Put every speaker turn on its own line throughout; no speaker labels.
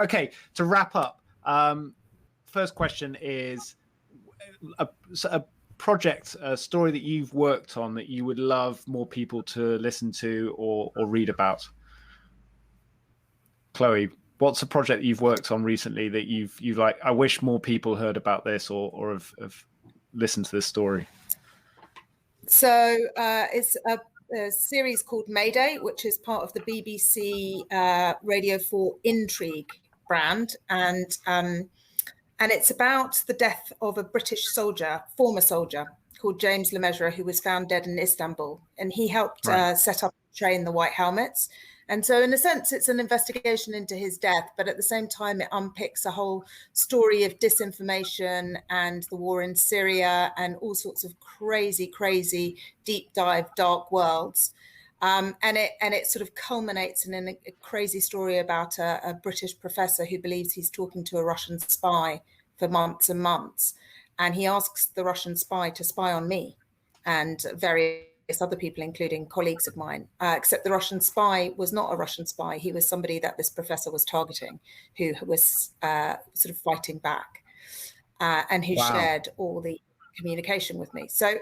Okay, to wrap up, first question is a project, a story that you've worked on that you would love more people to listen to or read about. Chloe, what's a project that you've worked on recently that you've like, I wish more people heard about this or have listened to this story?
So it's a series called Mayday, which is part of the BBC Radio 4 Intrigue brand, and it's about the death of a British soldier, former soldier, called James Lemessurier, who was found dead in Istanbul, and he helped set up and train the White Helmets. And so in a sense, it's an investigation into his death, but at the same time, it unpicks a whole story of disinformation and the war in Syria and all sorts of crazy, deep dive, dark worlds. And it sort of culminates in a crazy story about a British professor who believes he's talking to a Russian spy for months and months. And he asks the Russian spy to spy on me and various other people, including colleagues of mine, except the Russian spy was not a Russian spy. He was somebody that this professor was targeting, who was sort of fighting back and who shared all the communication with me. So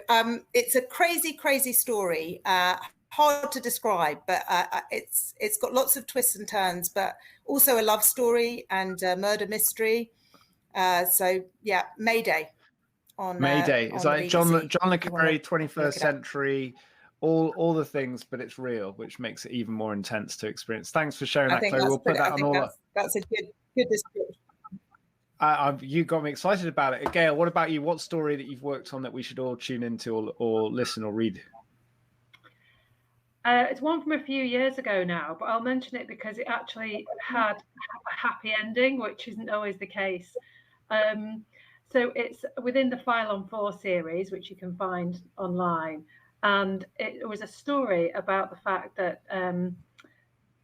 it's a crazy story, hard to describe, but it's got lots of twists and turns, but also a love story and a murder mystery. So yeah, Mayday.
Mayday. It's like John le Carré, 21st century, all the things, but it's real, which makes it even more intense to experience. Thanks for sharing that, Chloe. We'll put that on all.
That's a good description.
You got me excited about it. Gail, what about you? What story that you've worked on that we should all tune into or listen or read?
It's one from a few years ago now, but I'll mention it because it actually had a happy ending, which isn't always the case. So it's within the File on 4 series, which you can find online. And it was a story about the fact that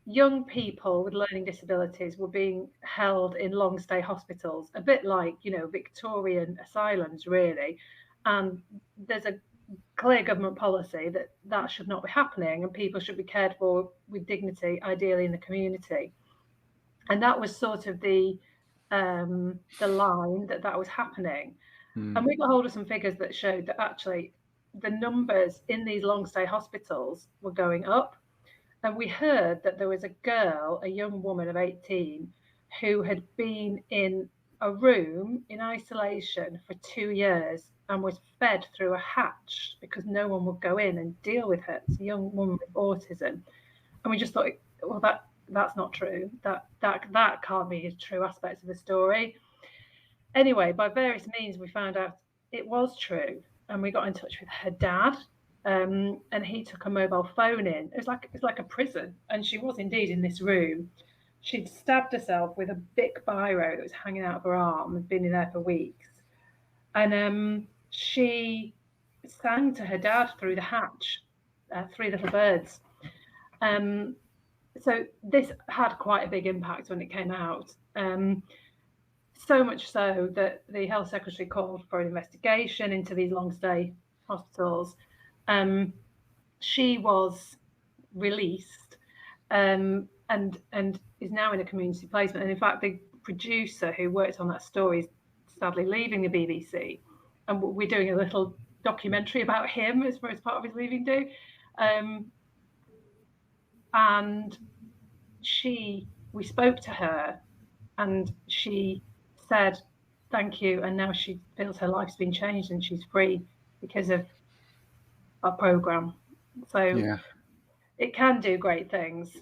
young people with learning disabilities were being held in long stay hospitals, a bit like, Victorian asylums, really. And there's a clear government policy that should not be happening and people should be cared for with dignity, ideally in the community. And that was sort of the line that was happening. And we got hold of some figures that showed that actually the numbers in these long stay hospitals were going up. And we heard that there was a young woman of 18, who had been in a room in isolation for 2 years and was fed through a hatch because no one would go in and deal with her. It's a young woman with autism. And we just thought, well, that's not true. That can't be a true aspect of the story. Anyway, by various means, we found out it was true, and we got in touch with her dad, and he took a mobile phone in. It's like a prison, and she was indeed in this room. She'd stabbed herself with a big biro that was hanging out of her arm, and been in there for weeks. And she sang to her dad through the hatch, Three Little Birds. So this had quite a big impact when it came out. So much so that the Health Secretary called for an investigation into these long stay hospitals. She was released and is now in a community placement. And in fact, the producer who worked on that story is sadly leaving the BBC. And we're doing a little documentary about him as part of his leaving do. And we spoke to her, and she said thank you, and now she feels her life's been changed and she's free because of our program. So it can do great things.